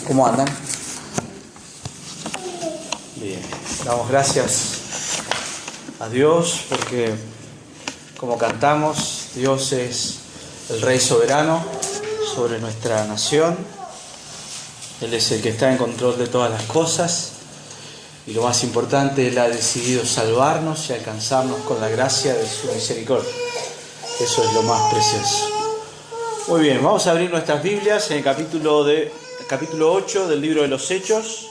¿Cómo andan? Bien, damos gracias a Dios porque, como cantamos, Dios es el Rey soberano sobre nuestra nación. Él es el que está en control de todas las cosas y lo más importante, Él ha decidido salvarnos y alcanzarnos con la gracia de su misericordia. Eso es lo más precioso. Muy bien, vamos a abrir nuestras Biblias en el capítulo 8 del libro de los Hechos.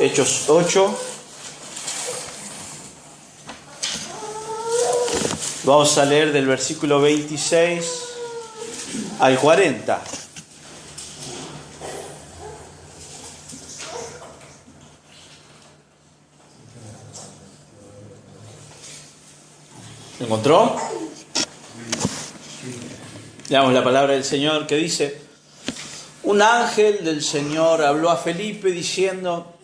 Hechos 8. Vamos a leer del versículo 26 al 40. ¿Lo encontró? Leamos la palabra del Señor que dice: un ángel del Señor habló a Felipe diciendo: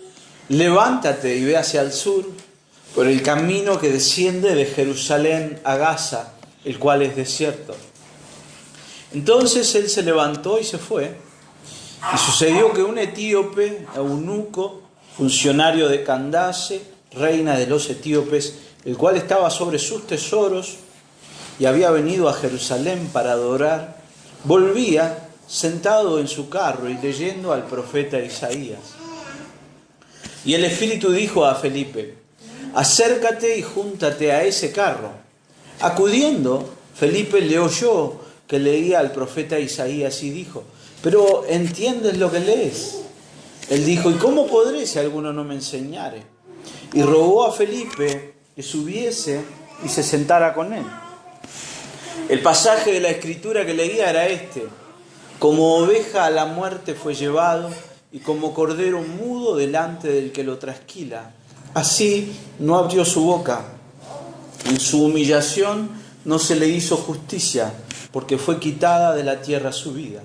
levántate y ve hacia el sur por el camino que desciende de Jerusalén a Gaza, el cual es desierto. Entonces él se levantó y se fue. Y sucedió que un etíope, eunuco, funcionario de Candace, reina de los etíopes, el cual estaba sobre sus tesoros y había venido a Jerusalén para adorar, volvía sentado en su carro y leyendo al profeta Isaías. Y el Espíritu dijo a Felipe: acércate y júntate a ese carro. Acudiendo, Felipe le oyó que leía al profeta Isaías y dijo: ¿pero entiendes lo que lees? Él dijo: ¿y cómo podré si alguno no me enseñare? Y rogó a Felipe que subiese y se sentara con él. El pasaje de la Escritura que leía era este: como oveja a la muerte fue llevado, y como cordero mudo delante del que lo trasquila, así no abrió su boca. En su humillación no se le hizo justicia, porque fue quitada de la tierra su vida.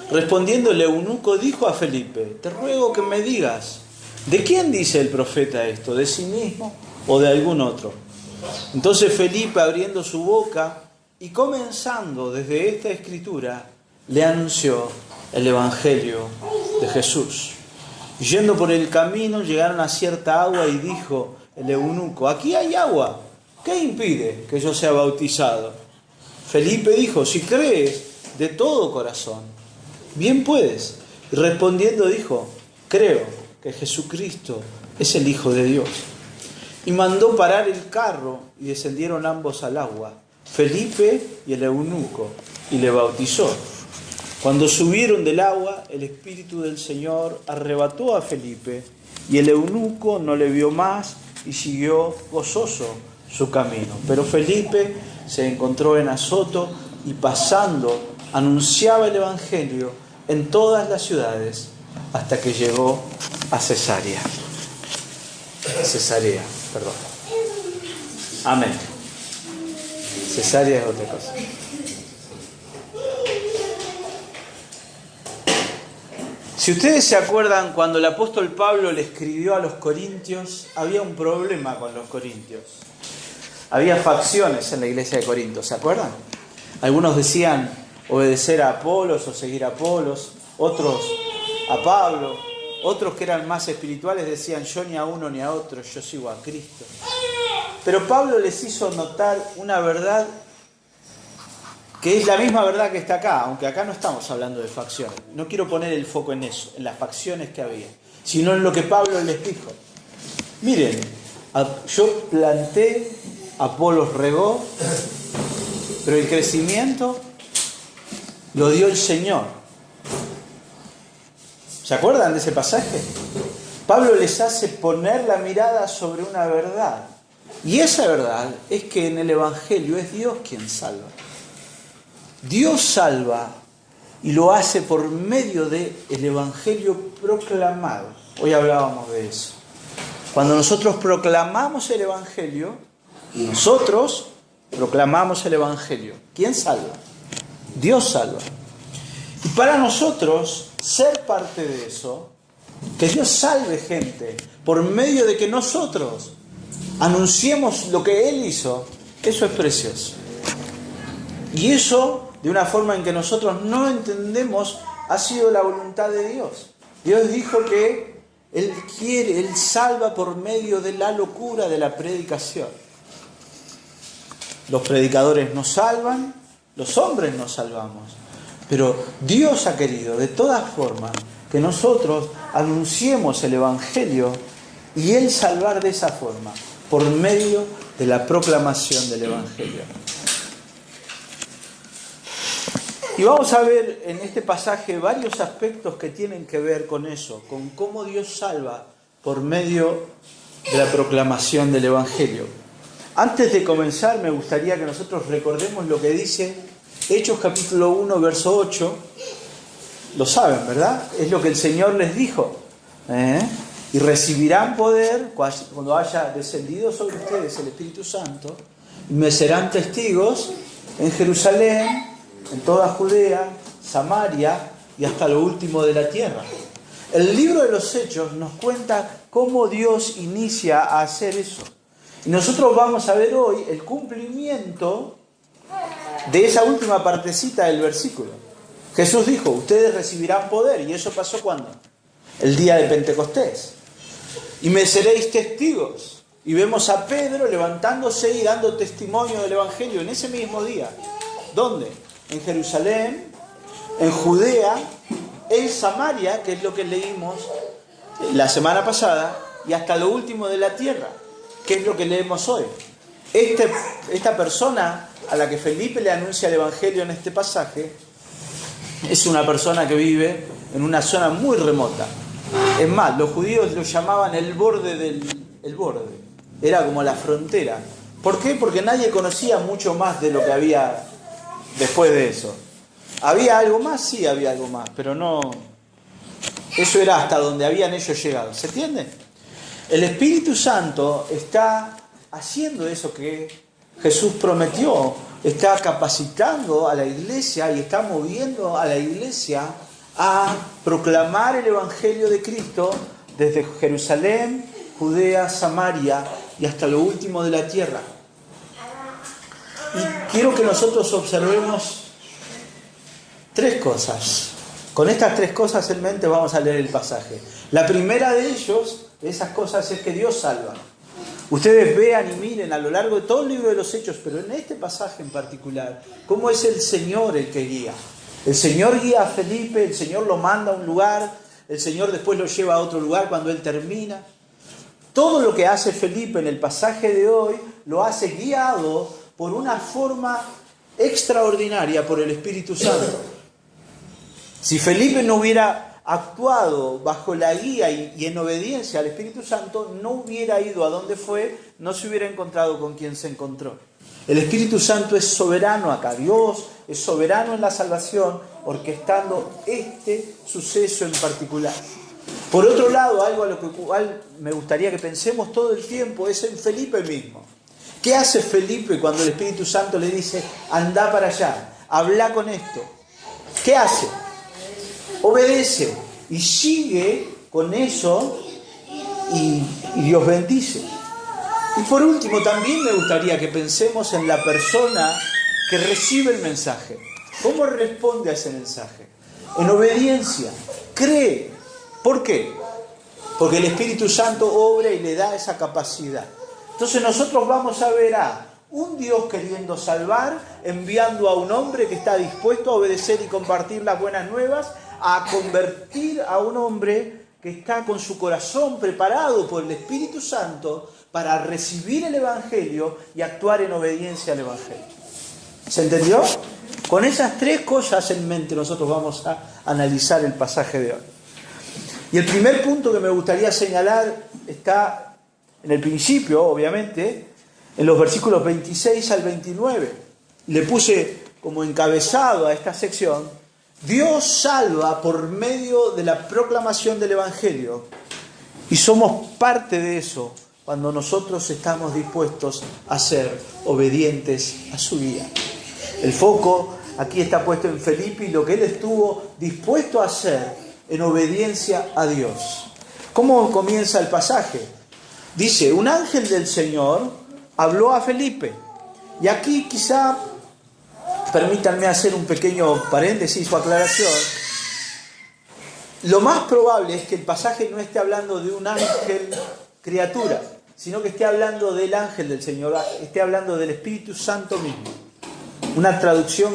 Respondiendo el eunuco dijo a Felipe: te ruego que me digas, ¿de quién dice el profeta esto? ¿De sí mismo o de algún otro? Entonces Felipe, abriendo su boca y comenzando desde esta escritura, le anunció el Evangelio de Jesús. Y yendo por el camino llegaron a cierta agua y dijo el eunuco: aquí hay agua, ¿qué impide que yo sea bautizado? Felipe dijo: si crees de todo corazón, bien puedes. Y respondiendo dijo: creo que Jesucristo es el Hijo de Dios. Y mandó parar el carro y descendieron ambos al agua, Felipe y el eunuco, y le bautizó. Cuando subieron del agua, el Espíritu del Señor arrebató a Felipe, y el eunuco no le vio más y siguió gozoso su camino. Pero Felipe se encontró en Azoto y pasando anunciaba el Evangelio en todas las ciudades hasta que llegó a Cesarea. Amén. Cesarea es otra cosa. Si ustedes se acuerdan, cuando el apóstol Pablo le escribió a los corintios, había un problema con los corintios. Había facciones en la iglesia de Corinto, ¿se acuerdan? Algunos decían obedecer a Apolos o seguir a Apolos, otros a Pablo, otros que eran más espirituales decían: yo ni a uno ni a otro, yo sigo a Cristo. Pero Pablo les hizo notar una verdad que es la misma verdad que está acá, aunque acá no estamos hablando de facciones. No quiero poner el foco en eso, en las facciones que había, sino en lo que Pablo les dijo. Miren, yo planté, Apolos regó, pero el crecimiento lo dio el Señor. ¿Se acuerdan de ese pasaje? Pablo les hace poner la mirada sobre una verdad. Y esa verdad es que en el Evangelio es Dios quien salva. Dios salva y lo hace por medio del Evangelio proclamado. Hoy hablábamos de eso. Cuando nosotros proclamamos el Evangelio, nosotros proclamamos el Evangelio. ¿Quién salva? Dios salva. Y para nosotros, ser parte de eso, que Dios salve gente por medio de que nosotros anunciemos lo que Él hizo, eso es precioso. Y eso de una forma en que nosotros no entendemos ha sido la voluntad de Dios. Dios dijo que Él salva por medio de la locura de la predicación. Los predicadores nos salvan, los hombres nos salvamos. Pero Dios ha querido, de todas formas, que nosotros anunciemos el Evangelio y Él salvar de esa forma, por medio de la proclamación del Evangelio. Y vamos a ver en este pasaje varios aspectos que tienen que ver con eso, con cómo Dios salva por medio de la proclamación del Evangelio. Antes de comenzar, me gustaría que nosotros recordemos lo que dice Hechos capítulo 1, verso 8. Lo saben, ¿verdad? Es lo que el Señor les dijo. Y recibirán poder cuando haya descendido sobre ustedes el Espíritu Santo, y me serán testigos en Jerusalén, en toda Judea, Samaria y hasta lo último de la tierra. El libro de los Hechos nos cuenta cómo Dios inicia a hacer eso. Y nosotros vamos a ver hoy el cumplimiento de esa última partecita del versículo. Jesús dijo, ustedes recibirán poder. ¿Y eso pasó cuándo? El día de Pentecostés. Y me seréis testigos. Y vemos a Pedro levantándose y dando testimonio del Evangelio en ese mismo día. ¿Dónde? En Jerusalén, en Judea, en Samaria, que es lo que leímos la semana pasada, y hasta lo último de la tierra, que es lo que leemos hoy. Esta persona a la que Felipe le anuncia el Evangelio en este pasaje es una persona que vive en una zona muy remota. Es más, los judíos lo llamaban el borde el borde. Era como la frontera. ¿Por qué? Porque nadie conocía mucho más de lo que había después de eso. ¿Había algo más? Sí, había algo más, pero no. Eso era hasta donde habían ellos llegado. ¿Se entiende? El Espíritu Santo está haciendo eso que Jesús prometió. Está capacitando a la iglesia y está moviendo a la iglesia a proclamar el Evangelio de Cristo desde Jerusalén, Judea, Samaria y hasta lo último de la tierra. Y quiero que nosotros observemos tres cosas. Con estas tres cosas en mente vamos a leer el pasaje. La primera de esas cosas es que Dios salva. Ustedes vean y miren a lo largo de todo el libro de los Hechos, pero en este pasaje en particular, cómo es el Señor el que guía. El Señor guía a Felipe, el Señor lo manda a un lugar, el Señor después lo lleva a otro lugar cuando él termina. Todo lo que hace Felipe en el pasaje de hoy lo hace guiado por una forma extraordinaria por el Espíritu Santo. Si Felipe no hubiera actuado bajo la guía y en obediencia al Espíritu Santo, no hubiera ido a donde fue, no se hubiera encontrado con quien se encontró. El Espíritu Santo es soberano acá. Dios es soberano en la salvación, orquestando este suceso en particular. Por otro lado, algo a lo cual me gustaría que pensemos todo el tiempo es en Felipe mismo. ¿Qué hace Felipe cuando el Espíritu Santo le dice, anda para allá, habla con esto? ¿Qué hace? Obedece y sigue con eso y Dios bendice. Y por último, también me gustaría que pensemos en la persona que recibe el mensaje. ¿Cómo responde a ese mensaje? En obediencia, cree. ¿Por qué? Porque el Espíritu Santo obra y le da esa capacidad. Entonces nosotros vamos a ver a un Dios queriendo salvar, enviando a un hombre que está dispuesto a obedecer y compartir las buenas nuevas, a convertir a un hombre que está con su corazón preparado por el Espíritu Santo para recibir el Evangelio y actuar en obediencia al Evangelio. ¿Se entendió? Con esas tres cosas en mente nosotros vamos a analizar el pasaje de hoy. Y el primer punto que me gustaría señalar está en el principio, obviamente, en los versículos 26 al 29. Le puse como encabezado a esta sección: Dios salva por medio de la proclamación del Evangelio. Y somos parte de eso cuando nosotros estamos dispuestos a ser obedientes a su guía. El foco aquí está puesto en Felipe y lo que él estuvo dispuesto a hacer en obediencia a Dios. ¿Cómo comienza el pasaje? Dice, un ángel del Señor habló a Felipe. Y aquí quizá, permítanme hacer un pequeño paréntesis o aclaración. lo más probable es que el pasaje no esté hablando de un ángel criatura, sino que esté hablando del ángel del Señor, esté hablando del Espíritu Santo mismo. Una traducción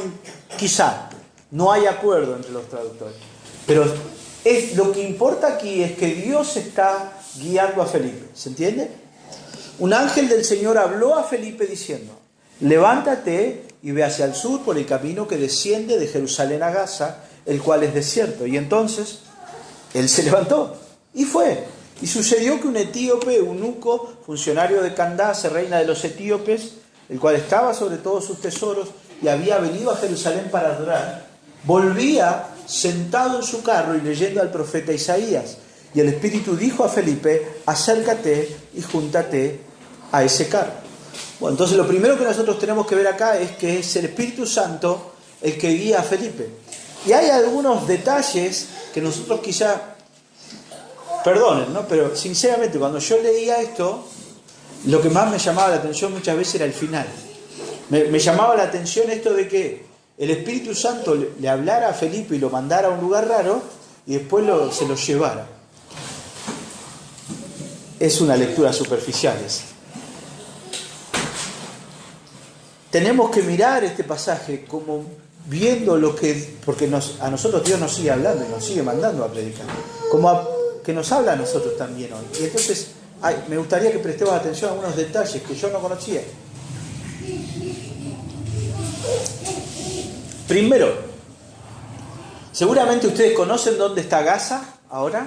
quizá, no hay acuerdo entre los traductores, pero lo que importa aquí es que Dios está guiando a Felipe, ¿se entiende? Un ángel del Señor habló a Felipe diciendo: levántate y ve hacia el sur por el camino que desciende de Jerusalén a Gaza, el cual es desierto. Y entonces él se levantó y fue. Y sucedió que un etíope, eunuco, funcionario de Candace, reina de los etíopes, el cual estaba sobre todos sus tesoros y había venido a Jerusalén para adorar, volvía sentado en su carro y leyendo al profeta Isaías. Y el Espíritu dijo a Felipe: acércate y júntate a ese carro. Bueno, entonces lo primero que nosotros tenemos que ver acá es que es el Espíritu Santo el que guía a Felipe. Y hay algunos detalles que nosotros quizá, perdonen, ¿no? Pero sinceramente cuando yo leía esto, lo que más me llamaba la atención muchas veces era el final. Me llamaba la atención esto de que el Espíritu Santo le hablara a Felipe y lo mandara a un lugar raro y después se lo llevara. Es una lectura superficial esa. Tenemos que mirar este pasaje como viendo lo que, porque a nosotros Dios nos sigue hablando y nos sigue mandando a predicar, que nos habla a nosotros también hoy. Y entonces me gustaría que prestemos atención a algunos detalles que yo no conocía. Primero, seguramente ustedes conocen dónde está Gaza ahora.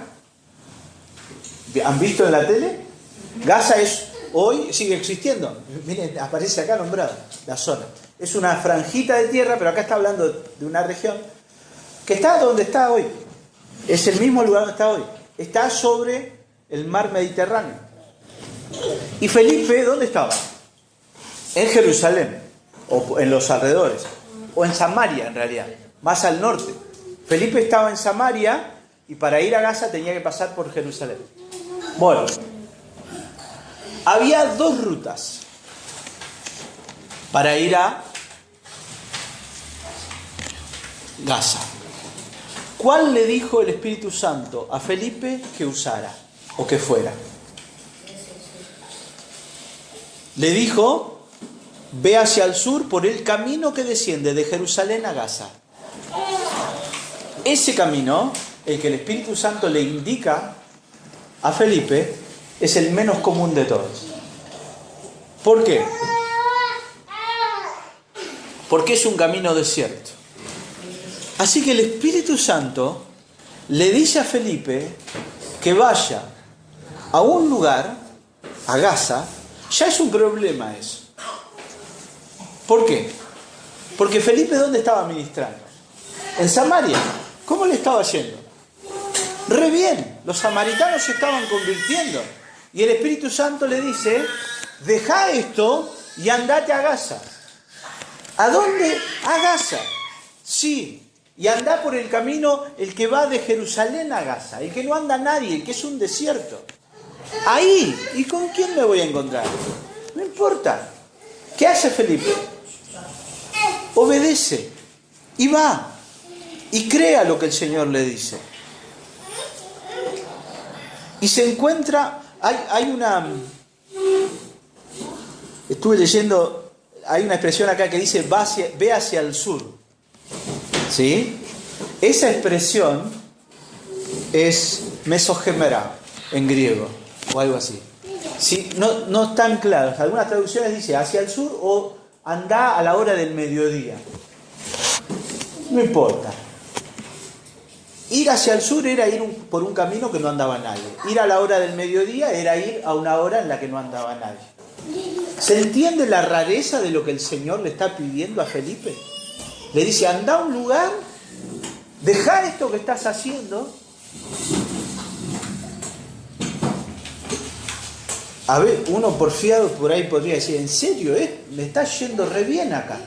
¿Han visto en la tele? Gaza hoy sigue existiendo. Miren, aparece acá nombrado la zona. Es una franjita de tierra, pero acá está hablando de una región que está donde está hoy. Es el mismo lugar donde está hoy. Está sobre el mar Mediterráneo. ¿Y Felipe dónde estaba? En Jerusalén, o en los alrededores, o en Samaria en realidad, más al norte. Felipe estaba en Samaria y para ir a Gaza tenía que pasar por Jerusalén. Bueno, había dos rutas para ir a Gaza. ¿Cuál le dijo el Espíritu Santo a Felipe que usara o que fuera? Le dijo: ve hacia el sur por el camino que desciende de Jerusalén a Gaza. Ese camino, el que el Espíritu Santo le indica a Felipe, es el menos común de todos. ¿Por qué? Porque es un camino desierto. Así que el Espíritu Santo le dice a Felipe que vaya a un lugar, a Gaza. Ya es un problema eso. ¿Por qué? Porque Felipe, ¿dónde estaba ministrando? En Samaria. ¿Cómo le estaba yendo? Re bien. Los samaritanos se estaban convirtiendo. Y el Espíritu Santo le dice: deja esto y andate a Gaza. ¿A dónde? A Gaza. Sí. Y anda por el camino, el que va de Jerusalén a Gaza. El que no anda nadie, el que es un desierto. Ahí. ¿Y con quién me voy a encontrar? No importa. ¿Qué hace Felipe? Obedece. Y va. Y crea lo que el Señor le dice. Y se encuentra... Estuve leyendo, hay una expresión acá que dice: ve hacia el sur. ¿Sí? Esa expresión es mesogemera en griego, o algo así. ¿Sí? No están claros. Algunas traducciones dicen hacia el sur o anda a la hora del mediodía. No importa. Ir hacia el sur era ir por un camino que no andaba nadie. Ir a la hora del mediodía era ir a una hora en la que no andaba nadie. ¿Se entiende la rareza de lo que el Señor le está pidiendo a Felipe? Le dice: anda a un lugar, deja esto que estás haciendo. A ver, uno porfiado por ahí podría decir: ¿en serio? Me está yendo re bien acá.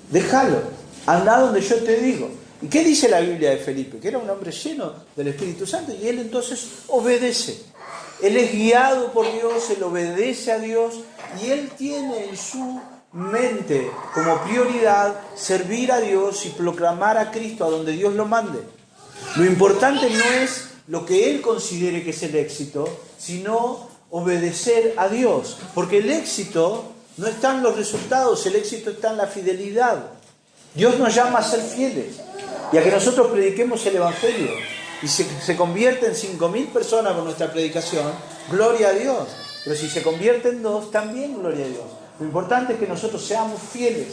Déjalo, anda donde yo te digo. ¿Y qué dice la Biblia de Felipe? Que era un hombre lleno del Espíritu Santo, y él entonces obedece. Él es guiado por Dios, él obedece a Dios, y él tiene en su mente como prioridad servir a Dios y proclamar a Cristo a donde Dios lo mande. Lo importante no es lo que él considere que es el éxito, sino obedecer a Dios. Porque el éxito no está en los resultados, el éxito está en la fidelidad. Dios nos llama a ser fieles y a que nosotros prediquemos el Evangelio. Y si se convierten 5.000 personas con nuestra predicación, gloria a Dios. Pero si se convierten 2, también gloria a Dios. Lo importante es que nosotros seamos fieles.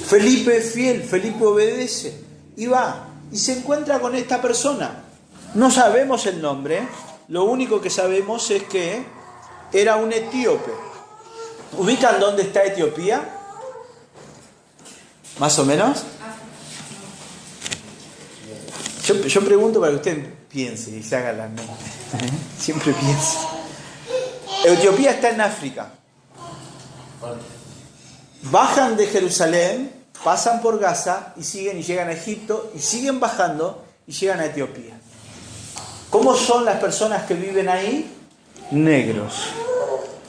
Felipe es fiel, Felipe obedece y va. Y se encuentra con esta persona. No sabemos el nombre, lo único que sabemos es que era un etíope. ¿Ubican dónde está Etiopía? ¿Más o menos? Yo pregunto para que usted piense y se haga la mente. Siempre piense. Etiopía está en África. Bajan de Jerusalén, pasan por Gaza y siguen y llegan a Egipto y siguen bajando y llegan a Etiopía. ¿Cómo son las personas que viven ahí? Negros.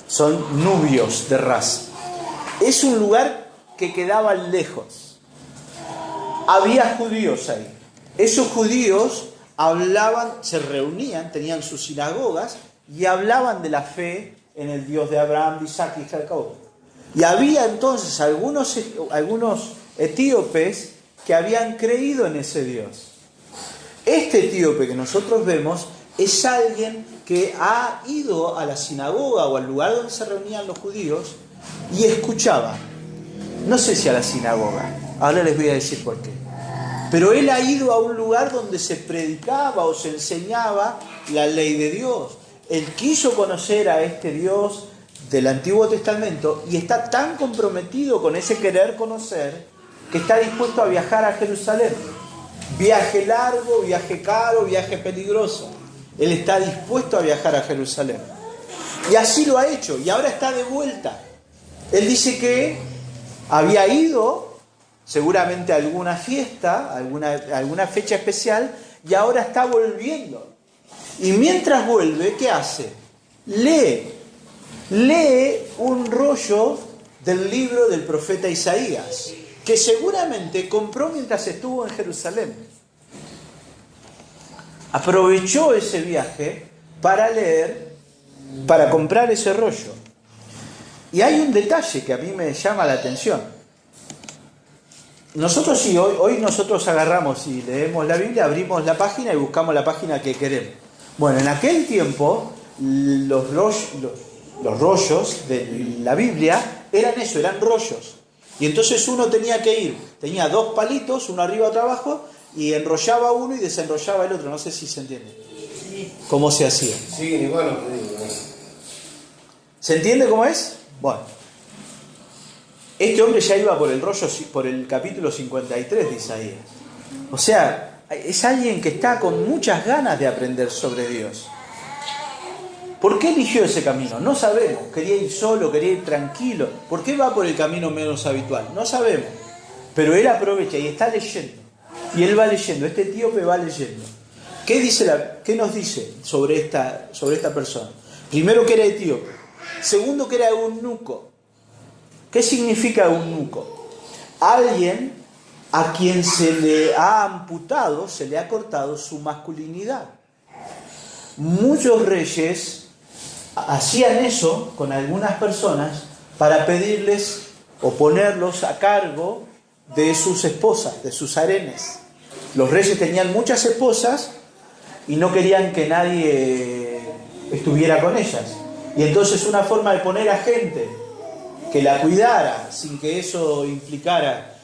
Son nubios de raza. Es un lugar que quedaba lejos. Había judíos ahí. Esos judíos hablaban, se reunían, tenían sus sinagogas y hablaban de la fe en el Dios de Abraham, de Isaac y Jacob. Y había entonces algunos etíopes que habían creído en ese Dios. Este etíope que nosotros vemos es alguien que ha ido a la sinagoga o al lugar donde se reunían los judíos y escuchaba. No sé si a la sinagoga, ahora les voy a decir por qué. Pero él ha ido a un lugar donde se predicaba o se enseñaba la ley de Dios. Él quiso conocer a este Dios del Antiguo Testamento y está tan comprometido con ese querer conocer que está dispuesto a viajar a Jerusalén. Viaje largo, viaje caro, viaje peligroso. Él está dispuesto a viajar a Jerusalén. Y así lo ha hecho y ahora está de vuelta. Él dice que había ido seguramente a alguna fiesta, alguna fecha especial, y ahora está volviendo. Y mientras vuelve, ¿qué hace? Lee un rollo del libro del profeta Isaías, que seguramente compró mientras estuvo en Jerusalén. Aprovechó ese viaje para leer, para comprar ese rollo. Y hay un detalle que a mí me llama la atención. Nosotros sí, hoy nosotros agarramos y leemos la Biblia, abrimos la página y buscamos la página que queremos. Bueno, en aquel tiempo los rollos de la Biblia eran eso, eran rollos. Y entonces uno tenía que ir, tenía 2 palitos, uno arriba, otro abajo, y enrollaba uno y desenrollaba el otro. No sé si se entiende. ¿Cómo se hacía? Sí, igual. ¿Se entiende cómo es? Bueno. Este hombre ya iba por el rollo, por el capítulo 53 de Isaías. O sea, es alguien que está con muchas ganas de aprender sobre Dios. ¿Por qué eligió ese camino? No sabemos. Quería ir solo, quería ir tranquilo. ¿Por qué va por el camino menos habitual? No sabemos. Pero él aprovecha y está leyendo. Y él va leyendo, este etíope va leyendo. ¿Qué nos dice sobre esta persona? Primero que era etíope. Segundo que era eunuco. ¿Qué significa eunuco? Alguien a quien se le ha amputado, se le ha cortado su masculinidad. Muchos reyes hacían eso con algunas personas para pedirles o ponerlos a cargo de sus esposas, de sus harenes. Los reyes tenían muchas esposas y no querían que nadie estuviera con ellas. Y entonces una forma de poner a gente que la cuidara sin que eso implicara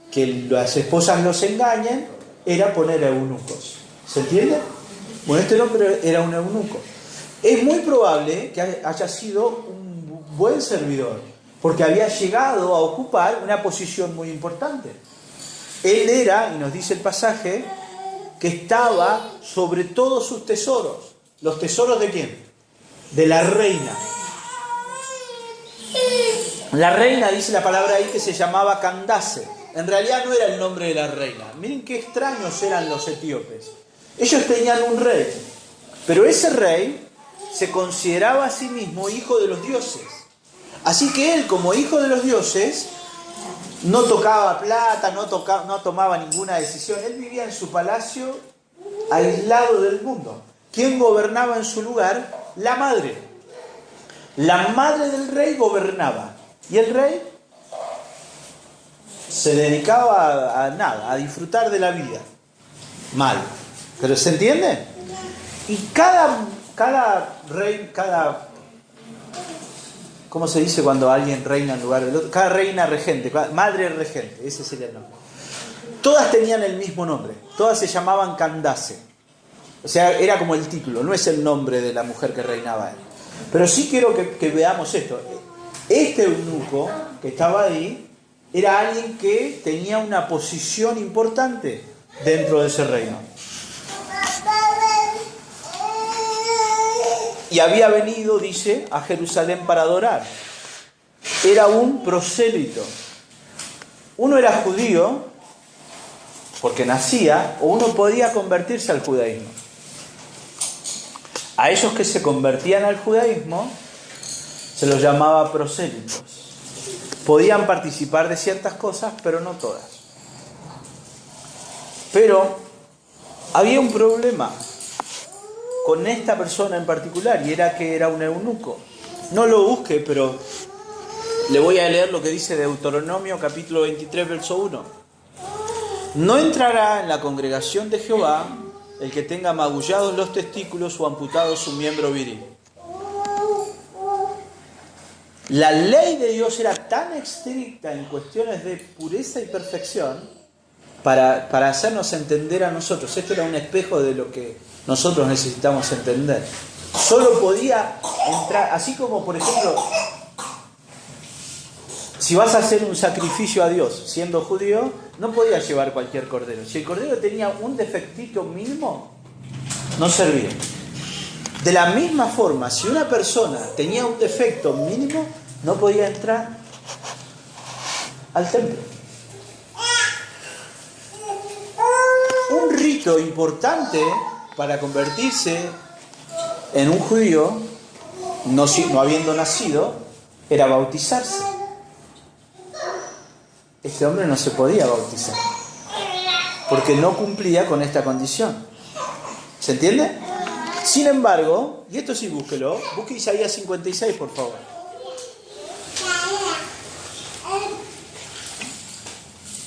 que las esposas los engañen, era poner a eunucos. ¿Se entiende? Bueno, este hombre era un eunuco. Es muy probable que haya sido un buen servidor, porque había llegado a ocupar una posición muy importante. Él era, y nos dice el pasaje, que estaba sobre todos sus tesoros. ¿Los tesoros de quién? De la reina. La reina, dice la palabra ahí, que se llamaba Candace. En realidad no era el nombre de la reina. Miren qué extraños eran los etíopes. Ellos tenían un rey, pero ese rey se consideraba a sí mismo hijo de los dioses. Así que él, como hijo de los dioses, no tocaba plata, no tomaba ninguna decisión. Él vivía en su palacio aislado del mundo. ¿Quién gobernaba en su lugar? La madre. La madre del rey gobernaba. Y el rey se dedicaba a nada, a disfrutar de la vida. Mal. ¿Pero se entiende? Y cada rey, ¿cómo se dice cuando alguien reina en lugar del otro? Cada reina regente, madre regente, ese sería el nombre. Todas tenían el mismo nombre, todas se llamaban Candace. O sea, era como el título, no es el nombre de la mujer que reinaba él. Pero sí quiero que veamos esto. Este eunuco que estaba ahí era alguien que tenía una posición importante dentro de ese reino. Y había venido, dice, a Jerusalén para adorar. Era un prosélito. Uno era judío, porque nacía, o uno podía convertirse al judaísmo. A esos que se convertían al judaísmo se los llamaba prosélitos. Podían participar de ciertas cosas, pero no todas. Pero había un problema con esta persona en particular, y era que era un eunuco. No lo busque, pero le voy a leer lo que dice Deuteronomio capítulo 23, verso 1. No entrará en la congregación de Jehová el que tenga magullados los testículos o amputado su miembro viril. La ley de Dios era tan estricta en cuestiones de pureza y perfección para hacernos entender a nosotros. Esto era un espejo de lo que nosotros necesitamos entender. Solo podía entrar, así como por ejemplo, si vas a hacer un sacrificio a Dios siendo judío, no podías llevar cualquier cordero. Si el cordero tenía un defectito mínimo, no servía. De la misma forma, si una persona tenía un defecto mínimo, no podía entrar al templo. Un rito importante para convertirse en un judío, no habiendo nacido, era bautizarse. Este hombre no se podía bautizar porque no cumplía con esta condición. ¿Se entiende? Sin embargo, y esto sí búsquelo, busque Isaías 56, por favor.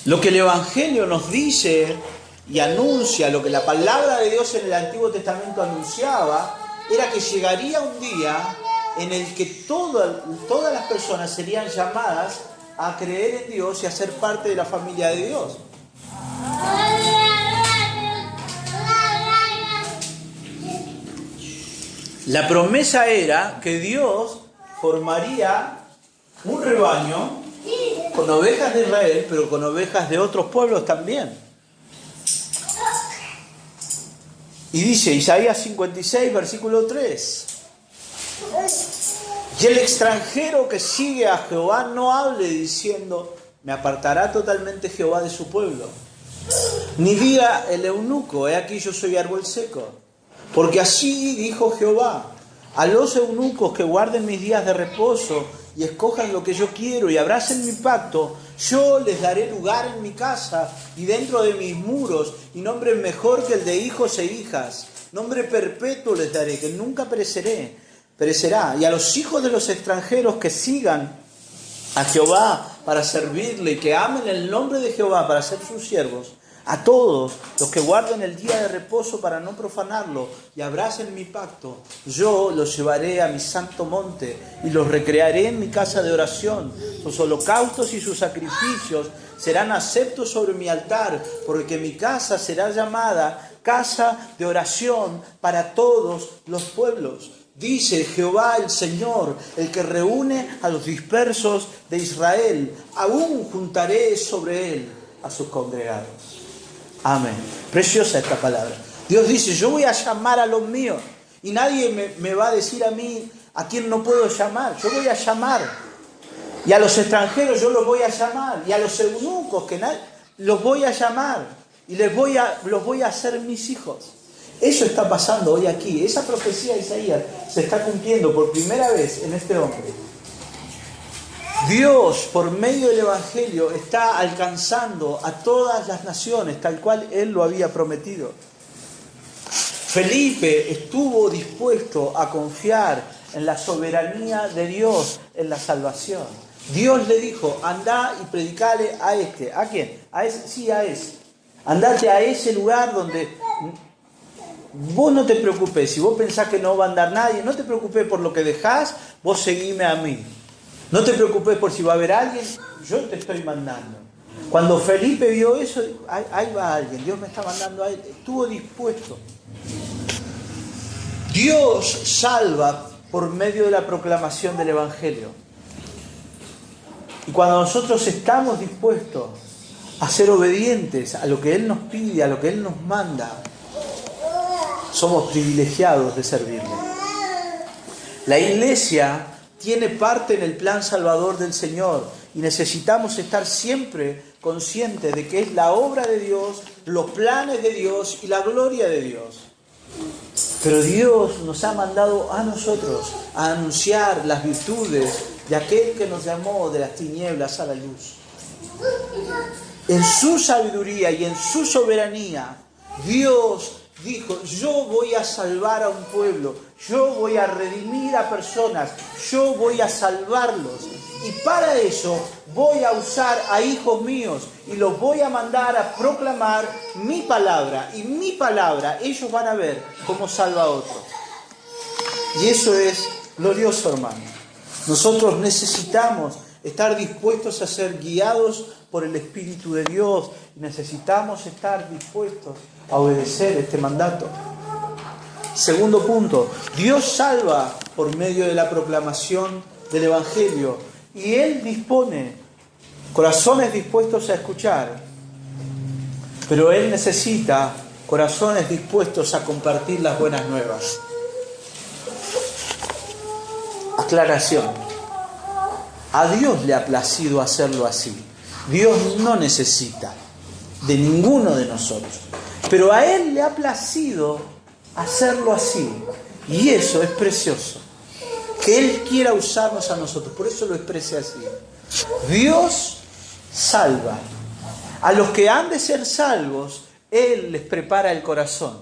Lo que el Evangelio nos dice y anuncia, lo que la palabra de Dios en el Antiguo Testamento anunciaba, era que llegaría un día en el que todas las personas serían llamadas a creer en Dios y a ser parte de la familia de Dios. La promesa era que Dios formaría un rebaño con ovejas de Israel, pero con ovejas de otros pueblos también. Y dice Isaías 56, versículo 3. Y el extranjero que sigue a Jehová no hable diciendo, me apartará totalmente Jehová de su pueblo. Ni diga el eunuco, he aquí yo soy árbol seco. Porque así dijo Jehová, a los eunucos que guarden mis días de reposo y escojan lo que yo quiero y abracen mi pacto, yo les daré lugar en mi casa y dentro de mis muros, y nombre mejor que el de hijos e hijas. Nombre perpetuo les daré, que nunca perecerá. Y a los hijos de los extranjeros que sigan a Jehová para servirle y que amen el nombre de Jehová para ser sus siervos, a todos los que guarden el día de reposo para no profanarlo y abracen mi pacto, yo los llevaré a mi santo monte y los recrearé en mi casa de oración. Sus holocaustos y sus sacrificios serán aceptos sobre mi altar, porque mi casa será llamada casa de oración para todos los pueblos. Dice Jehová el Señor, el que reúne a los dispersos de Israel, aún juntaré sobre él a sus congregados. Amén. Preciosa esta palabra. Dios dice, yo voy a llamar a los míos y nadie me va a decir a mí a quién no puedo llamar. Yo voy a llamar. Y a los extranjeros yo los voy a llamar. Y a los eunucos los voy a llamar. Y los voy a hacer mis hijos. Eso está pasando hoy aquí. Esa profecía de Isaías se está cumpliendo por primera vez en este hombre. Dios, por medio del Evangelio, está alcanzando a todas las naciones, tal cual Él lo había prometido. Felipe estuvo dispuesto a confiar en la soberanía de Dios en la salvación. Dios le dijo, andá y predicale a este. ¿A quién? A ese. Sí, a ese. Andate a ese lugar donde vos no te preocupes. Si vos pensás que no va a andar nadie, no te preocupes por lo que dejás, vos seguime a mí. No te preocupes por si va a haber alguien, yo te estoy mandando. Cuando Felipe vio eso, ahí va alguien, Dios me está mandando a él. Estuvo dispuesto. Dios salva por medio de la proclamación del Evangelio. Y cuando nosotros estamos dispuestos a ser obedientes a lo que Él nos pide, a lo que Él nos manda, somos privilegiados de servirle. La iglesia tiene parte en el plan salvador del Señor y necesitamos estar siempre conscientes de que es la obra de Dios, los planes de Dios y la gloria de Dios. Pero Dios nos ha mandado a nosotros a anunciar las virtudes de aquel que nos llamó de las tinieblas a la luz. En su sabiduría y en su soberanía, Dios dijo, yo voy a salvar a un pueblo, yo voy a redimir a personas, yo voy a salvarlos. Y para eso voy a usar a hijos míos y los voy a mandar a proclamar mi palabra. Y mi palabra ellos van a ver cómo salva a otros. Y eso es glorioso, hermano. Nosotros necesitamos estar dispuestos a ser guiados por el Espíritu de Dios. Necesitamos estar dispuestos a obedecer este mandato. Segundo punto, Dios salva por medio de la proclamación del Evangelio y Él dispone corazones dispuestos a escuchar, pero Él necesita corazones dispuestos a compartir las buenas nuevas. Aclaración, a Dios le ha placido hacerlo así. Dios no necesita de ninguno de nosotros, pero a Él le ha placido hacerlo así. Y eso es precioso. Que Él quiera usarnos a nosotros. Por eso lo expresé así. Dios salva. A los que han de ser salvos, Él les prepara el corazón.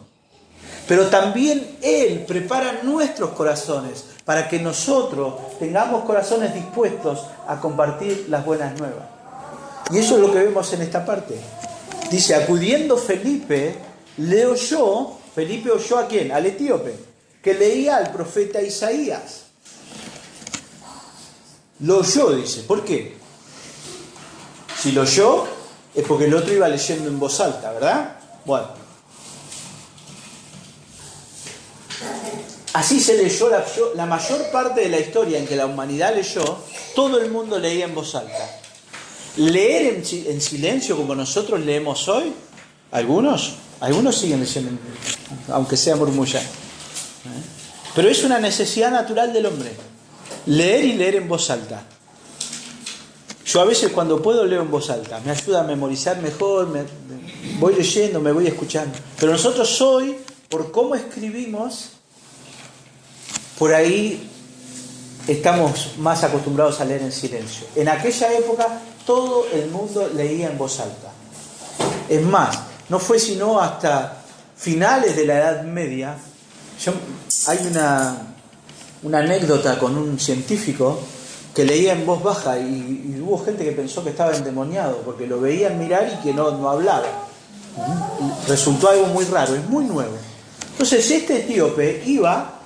Pero también Él prepara nuestros corazones para que nosotros tengamos corazones dispuestos a compartir las buenas nuevas. Y eso es lo que vemos en esta parte. Dice, acudiendo Felipe, Felipe oyó ¿a quién? Al etíope, que leía al profeta Isaías. Lo oyó, dice. ¿Por qué? Si lo oyó, es porque el otro iba leyendo en voz alta, ¿verdad? Bueno. Así se leyó la mayor parte de la historia en que la humanidad leyó, todo el mundo leía en voz alta. Leer en silencio como nosotros leemos hoy, algunos siguen leyendo, aunque sea murmullar. Pero es una necesidad natural del hombre, leer y leer en voz alta. Yo a veces cuando puedo leo en voz alta, me ayuda a memorizar mejor, voy leyendo, me voy escuchando. Pero nosotros hoy, por cómo escribimos, por ahí estamos más acostumbrados a leer en silencio. En aquella época todo el mundo leía en voz alta. Es más, no fue sino hasta finales de la Edad Media. Hay una anécdota con un científico que leía en voz baja y hubo gente que pensó que estaba endemoniado porque lo veían mirar y que no hablaba. Resultó algo muy raro, es muy nuevo. Entonces este etíope iba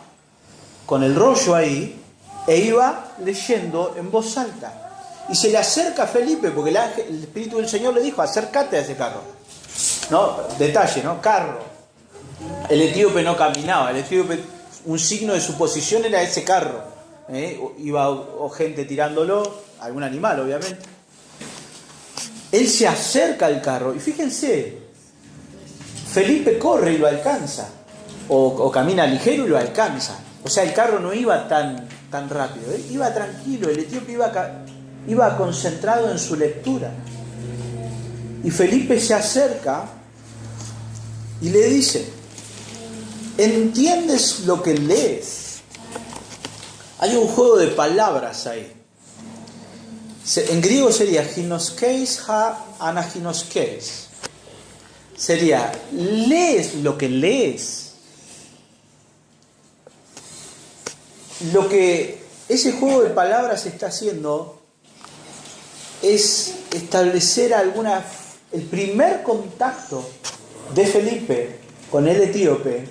con el rollo ahí e iba leyendo en voz alta. Y se le acerca a Felipe porque el Espíritu del Señor le dijo, acércate a ese carro. No, detalle, ¿no? Carro. El etíope no caminaba, el etíope, un signo de su posición era ese carro. Iba o gente tirándolo, algún animal obviamente. Él se acerca al carro y fíjense, Felipe corre y lo alcanza, o camina ligero y lo alcanza. O sea, el carro no iba tan rápido, iba tranquilo, el etíope iba concentrado en su lectura. Y Felipe se acerca y le dice, ¿entiendes lo que lees? Hay un juego de palabras ahí. En griego sería ginoskeis ha anaginoskeis. Sería, lees lo que lees. Lo que ese juego de palabras está haciendo es establecer el primer contacto de Felipe con el etíope.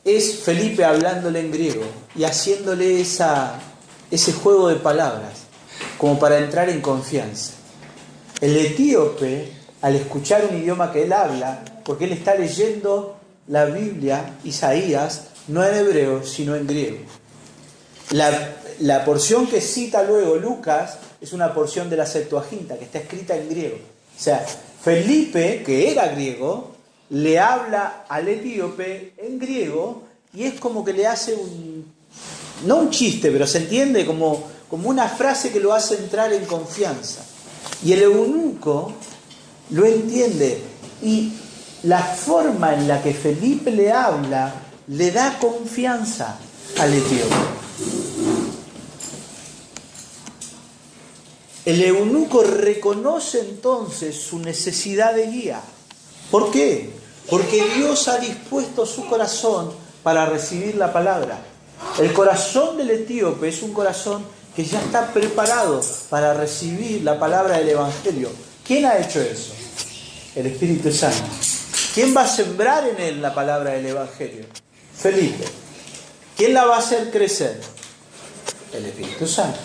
Es Felipe hablándole en griego y haciéndole ese juego de palabras, como para entrar en confianza. El etíope, al escuchar un idioma que él habla, porque él está leyendo la Biblia, Isaías, no en hebreo, sino en griego. La porción que cita luego Lucas es una porción de la Septuaginta, que está escrita en griego. O sea, Felipe, que era griego, le habla al etíope en griego y es como que le hace no un chiste, pero se entiende como una frase que lo hace entrar en confianza. Y el eunuco lo entiende y la forma en la que Felipe le habla le da confianza al etíope. El eunuco reconoce entonces su necesidad de guía. ¿Por qué? Porque Dios ha dispuesto su corazón para recibir la palabra. El corazón del etíope es un corazón que ya está preparado para recibir la palabra del Evangelio. ¿Quién ha hecho eso? El Espíritu Santo. ¿Quién va a sembrar en él la palabra del Evangelio? Felipe. ¿Quién la va a hacer crecer? El Espíritu Santo.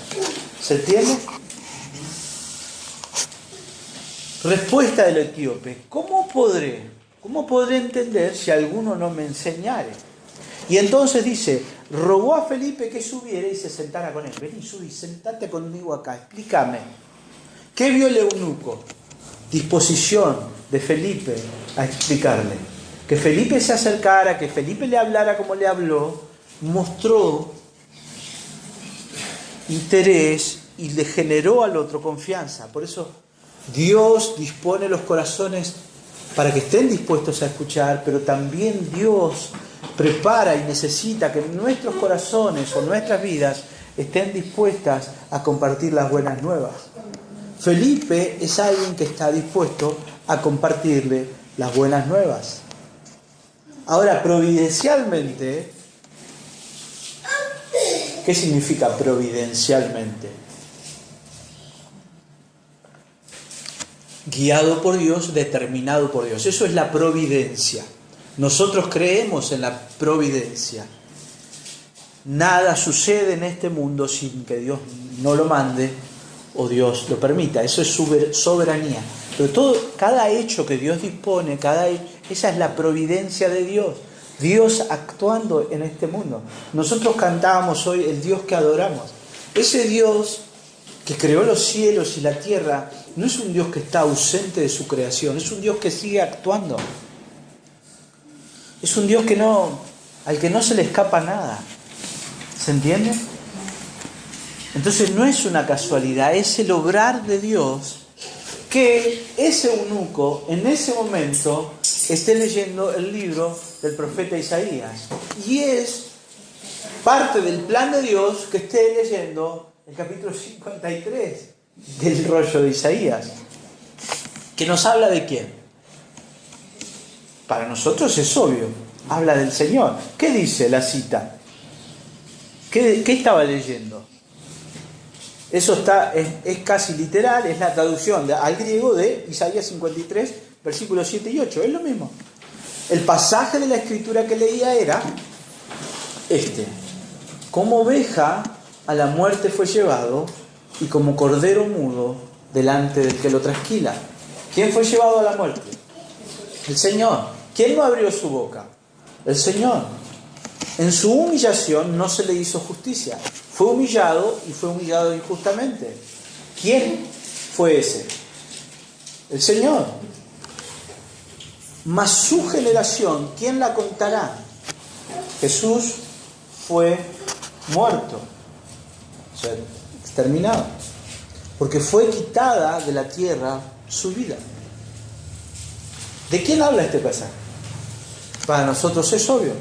¿Se entiende? Respuesta del etíope: ¿Cómo podré entender si alguno no me enseñare? Y entonces dice, rogó a Felipe que subiera y se sentara con él. Vení, subí, sentate conmigo acá, explícame. ¿Qué vio el eunuco? Disposición de Felipe a explicarle. Que Felipe se acercara, que Felipe le hablara como le habló, mostró interés y le generó al otro confianza. Por eso Dios dispone los corazones para que estén dispuestos a escuchar, pero también Dios prepara y necesita que nuestros corazones o nuestras vidas estén dispuestas a compartir las buenas nuevas. Felipe es alguien que está dispuesto a compartirle las buenas nuevas. Ahora, providencialmente, ¿qué significa providencialmente? Guiado por Dios, determinado por Dios. Eso es la providencia. Nosotros creemos en la providencia. Nada sucede en este mundo sin que Dios no lo mande o Dios lo permita. Eso es soberanía. Pero cada hecho que Dios dispone, esa es la providencia de Dios. Dios actuando en este mundo. Nosotros cantábamos hoy el Dios que adoramos. Ese Dios que creó los cielos y la tierra no es un Dios que está ausente de su creación, es un Dios que sigue actuando. Es un Dios al que no se le escapa nada. ¿Se entiende? Entonces no es una casualidad, es el obrar de Dios que ese eunuco en ese momento esté leyendo el libro del profeta Isaías. Y es parte del plan de Dios que esté leyendo el capítulo 53 del rollo de Isaías. ¿Que nos habla de quién? Para nosotros es obvio, habla del Señor. ¿Qué dice la cita? ¿Qué estaba leyendo? Eso es casi literal, es la traducción al griego de Isaías 53, versículos 7 y 8. Es lo mismo. El pasaje de la escritura que leía era este: como oveja a la muerte fue llevado, y como cordero mudo delante del que lo trasquila. ¿Quién fue llevado a la muerte? El Señor. ¿Quién no abrió su boca? El Señor. En su humillación no se le hizo justicia. Fue humillado y fue humillado injustamente. ¿Quién fue ese? El Señor. Mas su generación, ¿quién la contará? Jesús fue muerto, o sea, exterminado, porque fue quitada de la tierra su vida. ¿De quién habla este pasaje? Para nosotros es obvio.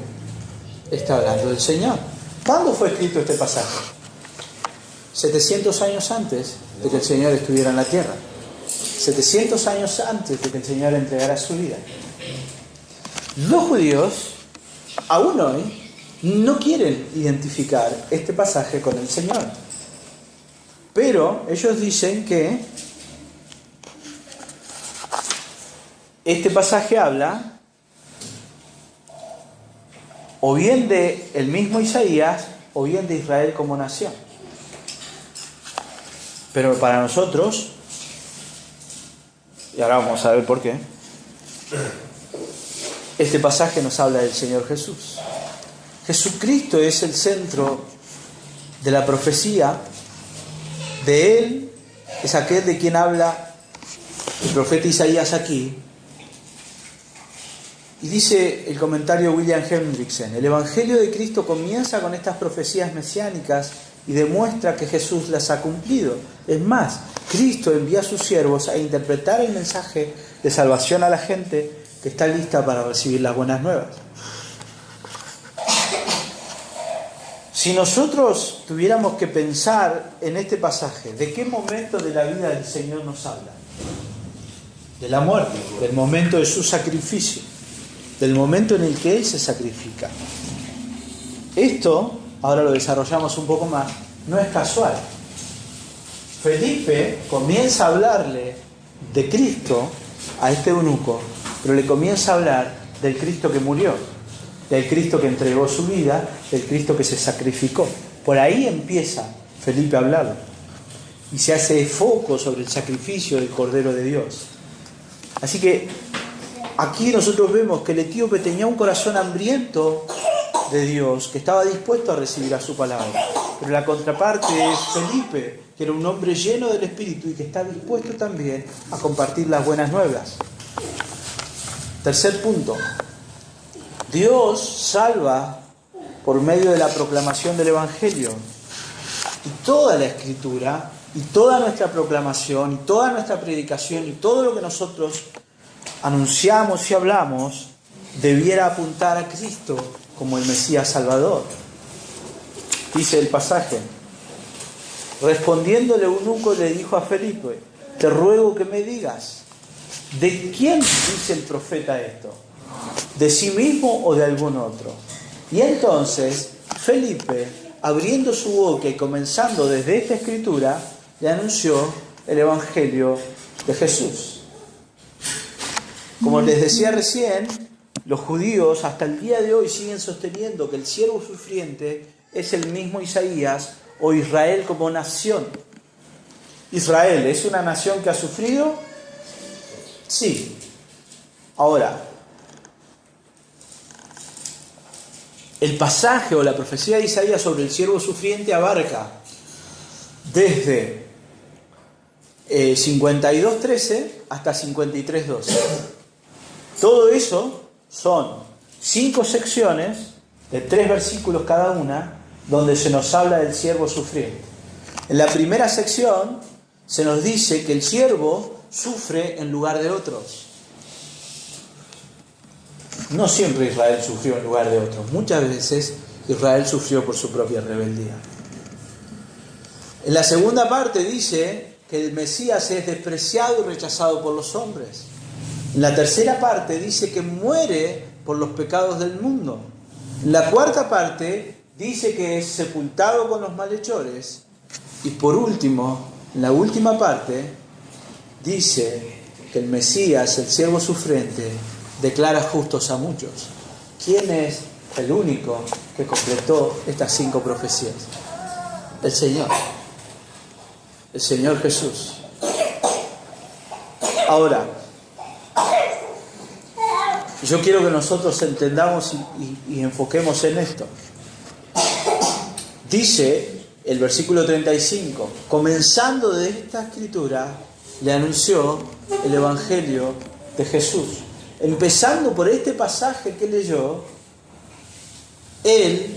Está hablando del Señor. ¿Cuándo fue escrito este pasaje? 700 años antes de que el Señor estuviera en la tierra. 700 años antes de que el Señor entregara su vida. Los judíos, aún hoy, no quieren identificar este pasaje con el Señor. Pero ellos dicen que este pasaje habla o bien de el mismo Isaías o bien de Israel como nación. Pero para nosotros, y ahora vamos a ver por qué, este pasaje nos habla del Señor Jesús. Jesucristo es el centro de la profecía. De Él es aquel de quien habla el profeta Isaías aquí. Y dice el comentario William Hendrickson: el Evangelio de Cristo comienza con estas profecías mesiánicas y demuestra que Jesús las ha cumplido. Es más, Cristo envía a sus siervos a interpretar el mensaje de salvación a la gente que está lista para recibir las buenas nuevas. Si nosotros tuviéramos que pensar en este pasaje, ¿de qué momento de la vida del Señor nos habla? De la muerte, del momento de su sacrificio, del momento en el que Él se sacrifica. Esto, ahora lo desarrollamos un poco más, no es casual. Felipe comienza a hablarle de Cristo a este eunuco, pero le comienza a hablar del Cristo que murió, del Cristo que entregó su vida, del Cristo que se sacrificó. Por ahí empieza Felipe a hablar y se hace foco sobre el sacrificio del Cordero de Dios. Así que aquí nosotros vemos que el etíope tenía un corazón hambriento de Dios, que estaba dispuesto a recibir a su palabra. Pero la contraparte es Felipe, que era un hombre lleno del Espíritu y que está dispuesto también a compartir las buenas nuevas. Tercer punto. Dios salva por medio de la proclamación del Evangelio. Y toda la Escritura, y toda nuestra proclamación, y toda nuestra predicación, y todo lo que nosotros anunciamos y hablamos, debiera apuntar a Cristo como el Mesías Salvador. Dice el pasaje: respondiéndole eunuco le dijo a Felipe: te ruego que me digas, ¿de quién dice el profeta esto? ¿De sí mismo o de algún otro? Y entonces Felipe, abriendo su boca y comenzando desde esta escritura, le anunció el Evangelio de Jesús. Como les decía recién, los judíos hasta el día de hoy siguen sosteniendo que el siervo sufriente es el mismo Isaías o Israel como nación. ¿Israel es una nación que ha sufrido? Sí. Ahora, el pasaje o la profecía de Isaías sobre el siervo sufriente abarca desde 52:13 hasta 53:12. Todo eso son 5 secciones de 3 versículos cada una, donde se nos habla del siervo sufriente. En la primera sección se nos dice que el siervo sufre en lugar de otros. No siempre Israel sufrió en lugar de otros. Muchas veces Israel sufrió por su propia rebeldía. En la segunda parte dice que el Mesías es despreciado y rechazado por los hombres. En la tercera parte dice que muere por los pecados del mundo. En la cuarta parte dice que es sepultado con los malhechores. Y por último, en la última parte, dice que el Mesías, el siervo sufriente, declara justos a muchos. ¿Quién es el único que completó estas 5 profecías? El Señor. El Señor Jesús. Ahora, yo quiero que nosotros entendamos y enfoquemos en esto. Dice el versículo 35, comenzando de esta escritura, le anunció el Evangelio de Jesús. Empezando por este pasaje que leyó, él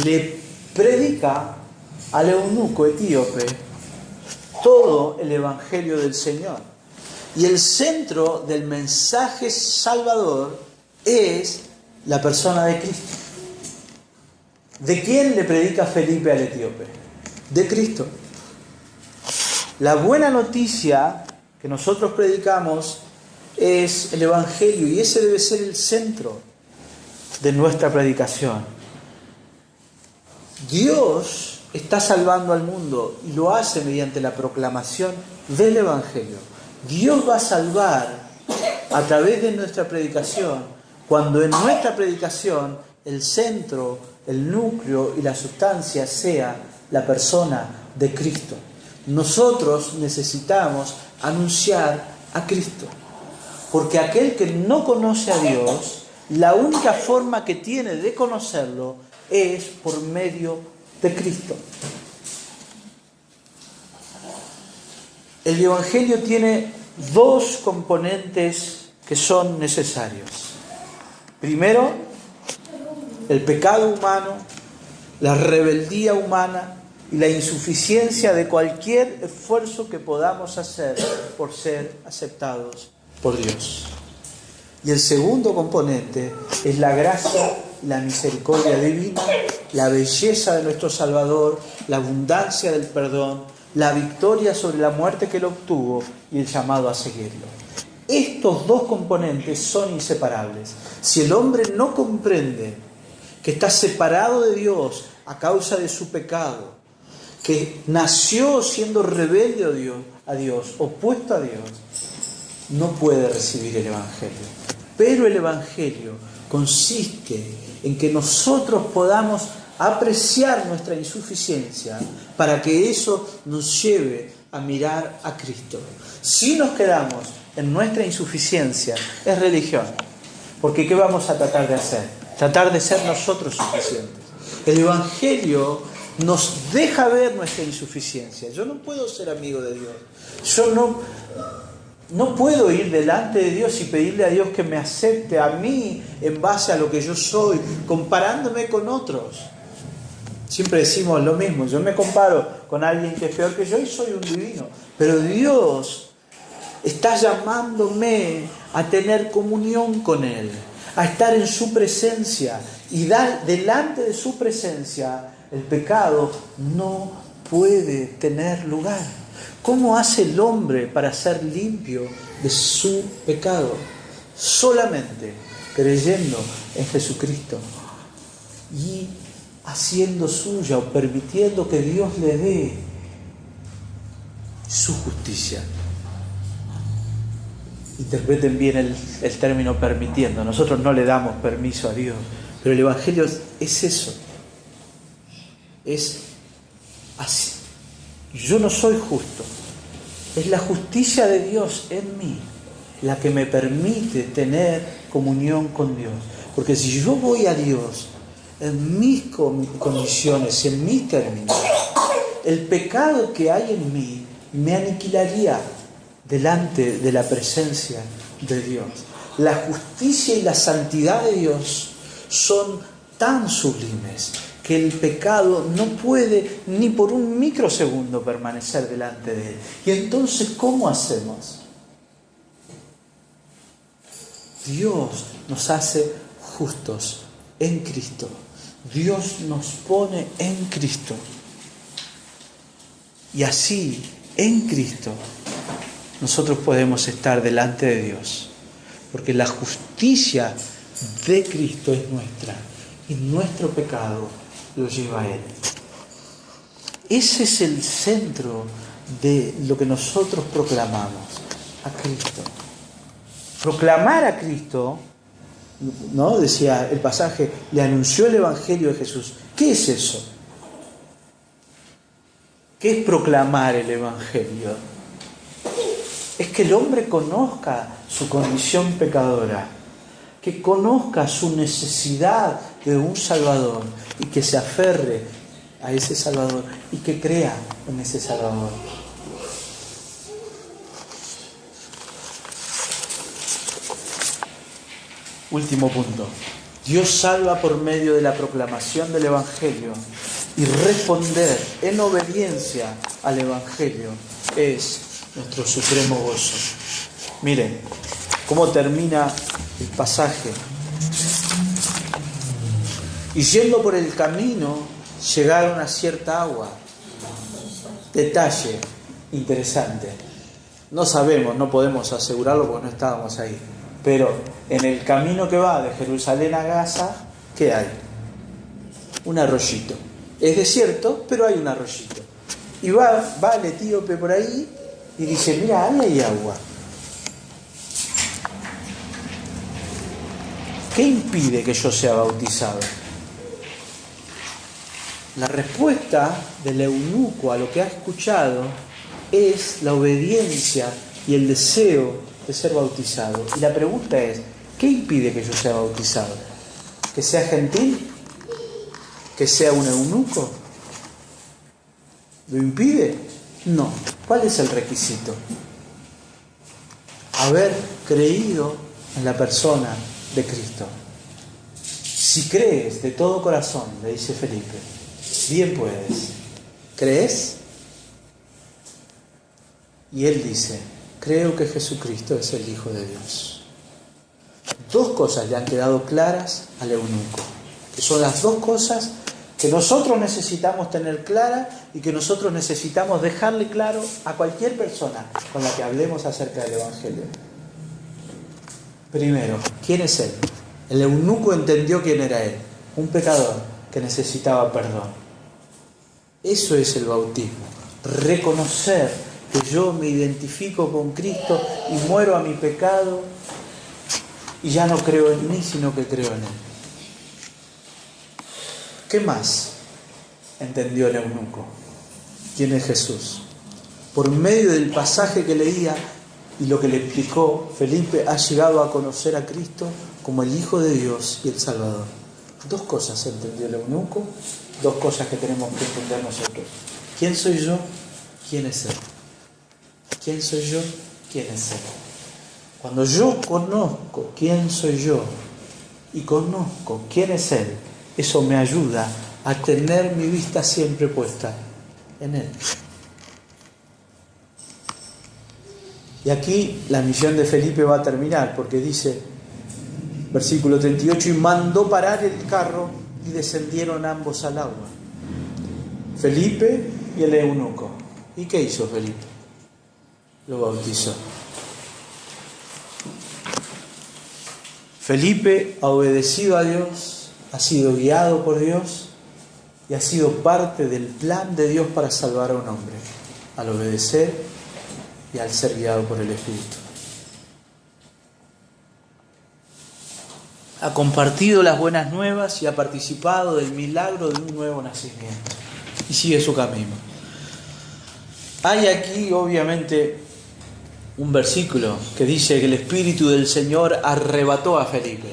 le predica al eunuco etíope todo el Evangelio del Señor. Y el centro del mensaje salvador es la persona de Cristo. ¿De quién le predica Felipe al etíope? De Cristo. La buena noticia que nosotros predicamos es el Evangelio, y ese debe ser el centro de nuestra predicación. Dios está salvando al mundo y lo hace mediante la proclamación del Evangelio. Dios va a salvar a través de nuestra predicación, cuando en nuestra predicación el centro, el núcleo y la sustancia sea la persona de Cristo. Nosotros necesitamos anunciar a Cristo, porque aquel que no conoce a Dios, la única forma que tiene de conocerlo es por medio de Cristo. El Evangelio tiene dos componentes que son necesarios. Primero, el pecado humano, la rebeldía humana y la insuficiencia de cualquier esfuerzo que podamos hacer por ser aceptados por Dios. Y el segundo componente es la gracia y la misericordia divina, la belleza de nuestro Salvador, la abundancia del perdón, la victoria sobre la muerte que él obtuvo y el llamado a seguirlo. Estos dos componentes son inseparables. Si el hombre no comprende que está separado de Dios a causa de su pecado, que nació siendo rebelde a Dios, opuesto a Dios, no puede recibir el Evangelio. Pero el Evangelio consiste en que nosotros podamos apreciar nuestra insuficiencia para que eso nos lleve a mirar a Cristo. Si nos quedamos en nuestra insuficiencia, es religión. Porque ¿qué vamos a tratar de hacer? Tratar de ser nosotros suficientes. El Evangelio nos deja ver nuestra insuficiencia. Yo no puedo ser amigo de Dios. Yo no puedo ir delante de Dios y pedirle a Dios que me acepte a mí en base a lo que yo soy, comparándome con otros. Siempre decimos lo mismo. Yo me comparo con alguien que es peor que yo y soy un divino. Pero Dios está llamándome a tener comunión con Él, a estar en su presencia. Y delante de su presencia el pecado no puede tener lugar. ¿Cómo hace el hombre para ser limpio de su pecado? Solamente creyendo en Jesucristo y haciendo suya o permitiendo que Dios le dé su justicia. Interpreten bien el término permitiendo. Nosotros no le damos permiso a Dios, pero el Evangelio es eso. Es así. Yo no soy justo. Es la justicia de Dios en mí la que me permite tener comunión con Dios. Porque si yo voy a Dios en mis condiciones, en mis términos, el pecado que hay en mí me aniquilaría delante de la presencia de Dios. La justicia y la santidad de Dios son tan sublimes que el pecado no puede ni por un microsegundo permanecer delante de Él. Y entonces, ¿cómo hacemos? Dios nos hace justos en Cristo. Dios nos pone en Cristo. Y así, en Cristo, nosotros podemos estar delante de Dios. Porque la justicia de Cristo es nuestra. Y nuestro pecado lo lleva a Él. Ese es el centro de lo que nosotros proclamamos, a Cristo. Proclamar a Cristo, ¿no? Decía el pasaje, le anunció el Evangelio de Jesús. ¿Qué es eso? ¿Qué es proclamar el Evangelio? Es que el hombre conozca su condición pecadora, que conozca su necesidad de un Salvador y que se aferre a ese Salvador y que crea en ese Salvador. Último punto. Dios salva por medio de la proclamación del Evangelio, y responder en obediencia al Evangelio es nuestro supremo gozo. Miren cómo termina el pasaje. Y yendo por el camino, llegaron a cierta agua. Detalle, interesante. No sabemos, no podemos asegurarlo porque no estábamos ahí. Pero en el camino que va de Jerusalén a Gaza, ¿qué hay? Un arroyito. Es desierto, pero hay un arroyito. Y va el etíope por ahí y dice, mira, ahí hay agua. ¿Qué impide que yo sea bautizado? La respuesta del eunuco a lo que ha escuchado es la obediencia y el deseo de ser bautizado. Y la pregunta es, ¿qué impide que yo sea bautizado? ¿Que sea gentil? ¿Que sea un eunuco? ¿Lo impide? No. ¿Cuál es el requisito? Haber creído en la persona de Cristo. Si crees de todo corazón, le dice Felipe, bien puedes. ¿Crees? Y él dice, creo que Jesucristo es el Hijo de Dios. Dos cosas le han quedado claras al eunuco, que son las dos cosas que nosotros necesitamos tener claras y que nosotros necesitamos dejarle claro a cualquier persona con la que hablemos acerca del Evangelio. Primero, ¿quién es él? El eunuco entendió quién era él, un pecador que necesitaba perdón. Eso es el bautismo, reconocer que yo me identifico con Cristo y muero a mi pecado y ya no creo en mí, sino que creo en él. ¿Qué más entendió el eunuco? ¿Quién es Jesús? Por medio del pasaje que leía y lo que le explicó, Felipe ha llegado a conocer a Cristo como el Hijo de Dios y el Salvador. Dos cosas entendió el eunuco, dos cosas que tenemos que entender nosotros. ¿Quién soy yo? ¿Quién es Él? ¿Quién soy yo? ¿Quién es Él? Cuando yo conozco quién soy yo y conozco quién es Él, eso me ayuda a tener mi vista siempre puesta en Él. Y aquí la misión de Felipe va a terminar, porque dice, versículo 38, y mandó parar el carro y descendieron ambos al agua, Felipe y el eunuco. ¿Y qué hizo Felipe? Lo bautizó. Felipe ha obedecido a Dios, ha sido guiado por Dios y ha sido parte del plan de Dios para salvar a un hombre, al obedecer y al ser guiado por el Espíritu. Ha compartido las buenas nuevas y ha participado del milagro de un nuevo nacimiento y sigue su camino. Hay aquí obviamente un versículo que dice que el Espíritu del Señor arrebató a Felipe.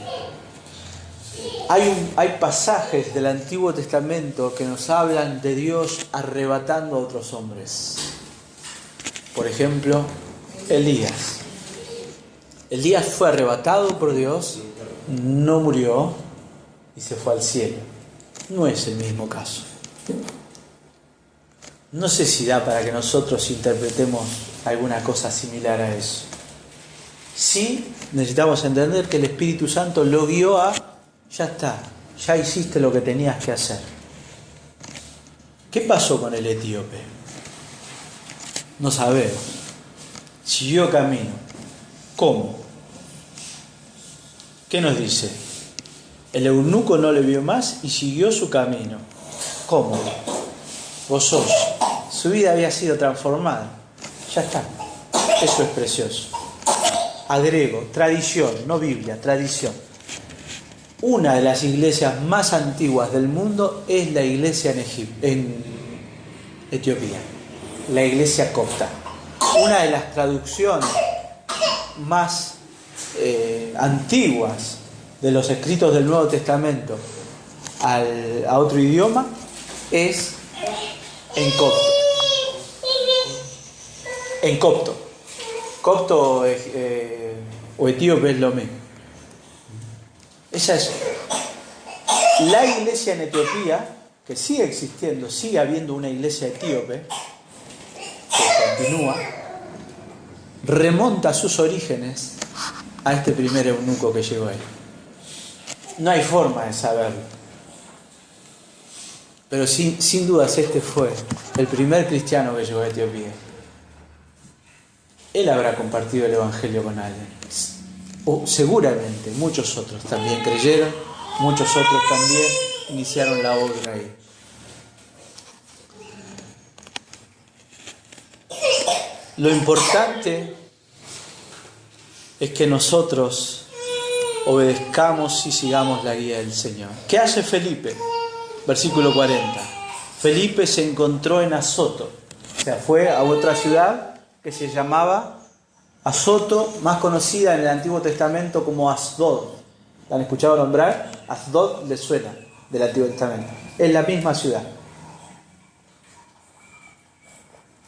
Hay pasajes del Antiguo Testamento que nos hablan de Dios arrebatando a otros hombres. Por ejemplo, Elías. Elías fue arrebatado por Dios, no murió y se fue al cielo. No es el mismo caso. No sé si da para que nosotros interpretemos alguna cosa similar a eso. Sí, necesitamos entender que el Espíritu Santo lo guió a, ya está, ya hiciste lo que tenías que hacer. ¿Qué pasó con el etíope? No sabemos. Siguió camino. ¿Cómo? ¿Qué nos dice? El eunuco no le vio más y siguió su camino. ¿Cómo? Gozoso. Su vida había sido transformada. Ya está. Eso es precioso. Agrego, tradición, no Biblia, tradición. Una de las iglesias más antiguas del mundo es la iglesia en Etiopía, la iglesia copta. Una de las traducciones más antiguas de los escritos del Nuevo Testamento a otro idioma es en copto. En copto. Copto o etíope es lo mismo. Esa es la iglesia en Etiopía, que sigue existiendo, sigue habiendo una iglesia etíope que continúa, remonta sus orígenes a este primer eunuco que llegó ahí. No hay forma de saberlo. Pero sin dudas este fue el primer cristiano que llegó a Etiopía. él habrá compartido el Evangelio con alguien. O seguramente muchos otros también creyeron, muchos otros también iniciaron la obra ahí. Lo importante es que nosotros obedezcamos y sigamos la guía del Señor. ¿Qué hace Felipe? Versículo 40. Felipe se encontró en Azoto, o sea, fue a otra ciudad que se llamaba Azoto, más conocida en el Antiguo Testamento como Asdod. ¿La han escuchado nombrar? Asdod les suena del Antiguo Testamento. Es la misma ciudad.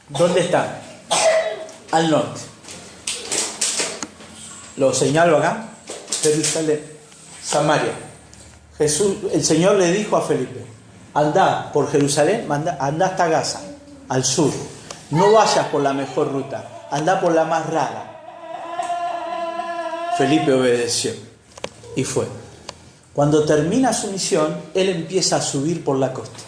¿Dónde está? Al norte. Lo señalo acá. Jerusalén, Samaria. El Señor le dijo a Felipe: anda por Jerusalén, anda hasta Gaza, al sur. No vayas por la mejor ruta, anda por la más rara. Felipe obedeció y fue. Cuando termina su misión, él empieza a subir por la costa.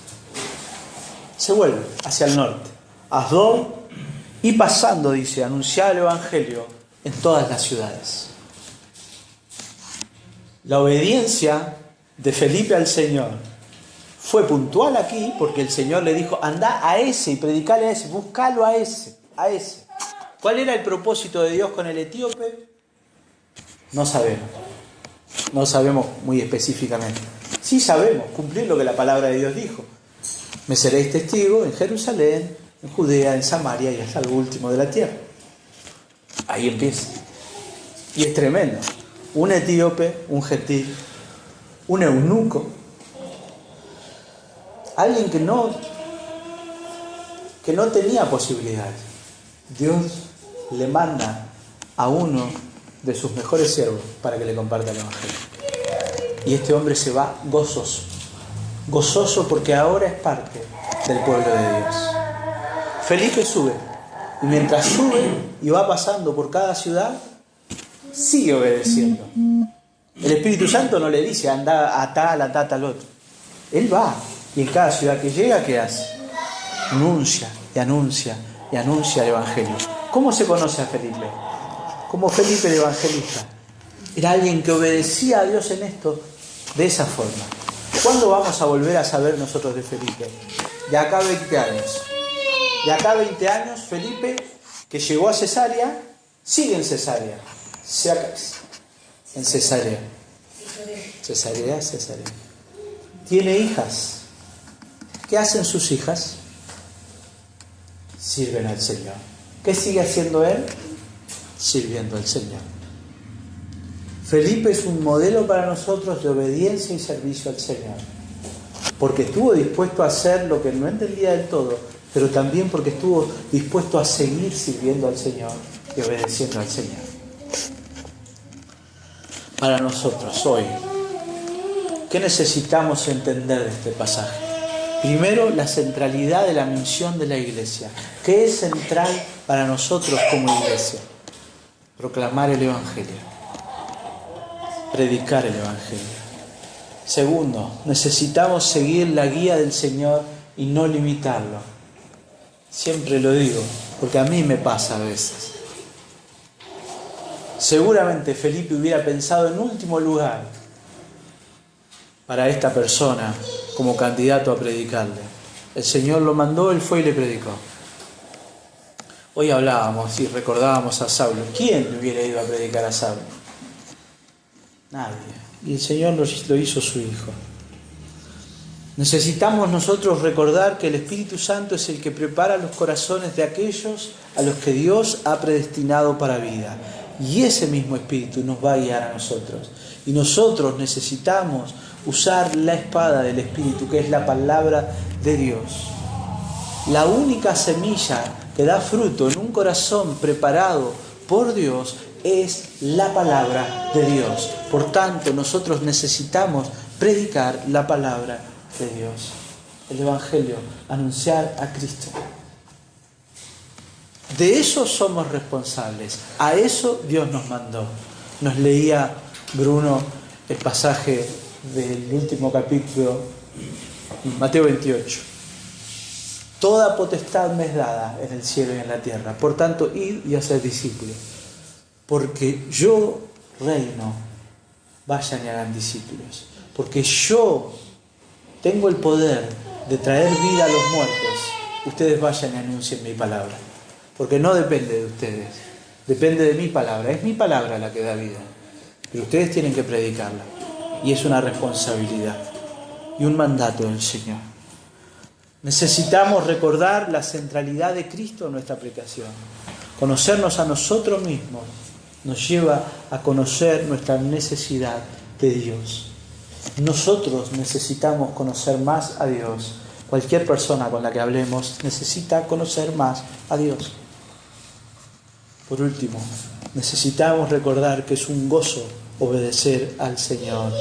Se vuelve hacia el norte, Asdod, y pasando, dice, anunciar el Evangelio en todas las ciudades. La obediencia de Felipe al Señor fue puntual aquí, porque el Señor le dijo: anda a ese y predicale a ese, búscalo a ese. ¿Cuál era el propósito de Dios con el etíope? No sabemos muy específicamente. Sí sabemos cumplir lo que la palabra de Dios dijo: me seréis testigos en Jerusalén, en Judea, en Samaria y hasta lo último de la tierra. Ahí empieza. Y es tremendo. Un etíope, un gentil, un eunuco, alguien que no tenía posibilidades. Dios le manda a uno de sus mejores siervos para que le comparta el Evangelio. Y este hombre se va gozoso porque ahora es parte del pueblo de Dios. Felipe sube, y mientras sube y va pasando por cada ciudad, sigue obedeciendo. El Espíritu Santo no le dice: anda a tal, al otro. Él va, y en cada ciudad que llega, ¿qué hace? Anuncia el Evangelio. ¿Cómo se conoce a Felipe? Como Felipe el Evangelista. Era alguien que obedecía a Dios en esto de esa forma. ¿Cuándo vamos a volver a saber nosotros de Felipe? De acá 20 años. De acá 20 años, Felipe, que llegó a Cesarea, sigue en Cesarea. En Cesarea. Cesarea. Tiene hijas. ¿Qué hacen sus hijas? Sirven al Señor. ¿Qué sigue haciendo él? Sirviendo al Señor. Felipe es un modelo para nosotros de obediencia y servicio al Señor. Porque estuvo dispuesto a hacer lo que no entendía del todo, pero también porque estuvo dispuesto a seguir sirviendo al Señor y obedeciendo al Señor. Para nosotros hoy, ¿qué necesitamos entender de este pasaje? Primero, la centralidad de la misión de la iglesia. ¿Qué es central para nosotros como iglesia? Proclamar el Evangelio, predicar el Evangelio. Segundo, necesitamos seguir la guía del Señor y no limitarlo. Siempre lo digo, porque a mí me pasa a veces. Seguramente Felipe hubiera pensado en último lugar para esta persona como candidato a predicarle. El Señor lo mandó, él fue y le predicó. Hoy hablábamos y recordábamos a Saulo. ¿Quién le hubiera ido a predicar a Saulo? Nadie. Y el Señor lo hizo su Hijo. Necesitamos nosotros recordar que el Espíritu Santo es el que prepara los corazones de aquellos a los que Dios ha predestinado para vida. Y ese mismo Espíritu nos va a guiar a nosotros. Y nosotros necesitamos usar la espada del Espíritu, que es la palabra de Dios. La única semilla que da fruto en un corazón preparado por Dios es la palabra de Dios. Por tanto, nosotros necesitamos predicar la palabra de Dios, el Evangelio, anunciar a Cristo. De eso somos responsables, a eso Dios nos mandó. Nos leía Bruno el pasaje del último capítulo, Mateo 28. Toda potestad me es dada en el cielo y en la tierra. Por tanto, id y haced discípulos. Porque yo reino, vayan y hagan discípulos. Porque yo tengo el poder de traer vida a los muertos. Ustedes vayan y anuncien mi palabra. Porque no depende de ustedes, depende de mi palabra. Es mi palabra la que da vida. Pero ustedes tienen que predicarla. Y es una responsabilidad y un mandato del Señor. Necesitamos recordar la centralidad de Cristo en nuestra aplicación. Conocernos a nosotros mismos nos lleva a conocer nuestra necesidad de Dios. Nosotros necesitamos conocer más a Dios. Cualquier persona con la que hablemos necesita conocer más a Dios. Por último, necesitamos recordar que es un gozo obedecer al Señor,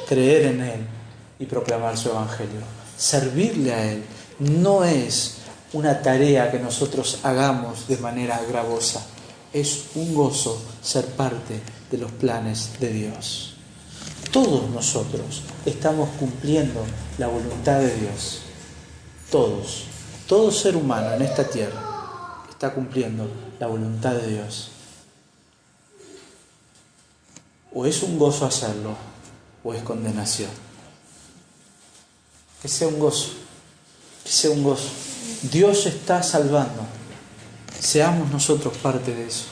creer en Él y proclamar su Evangelio. Servirle a Él no es una tarea que nosotros hagamos de manera gravosa. Es un gozo ser parte de los planes de Dios. Todos nosotros estamos cumpliendo la voluntad de Dios. Todos. Todo ser humano en esta tierra está cumpliendo la voluntad de Dios. O es un gozo hacerlo, o es condenación. Que sea un gozo. Que sea un gozo. Dios está salvando. Seamos nosotros parte de eso,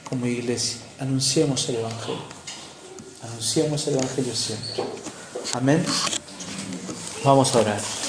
como iglesia. Anunciemos el Evangelio. Anunciemos el Evangelio siempre. Amén. Vamos a orar.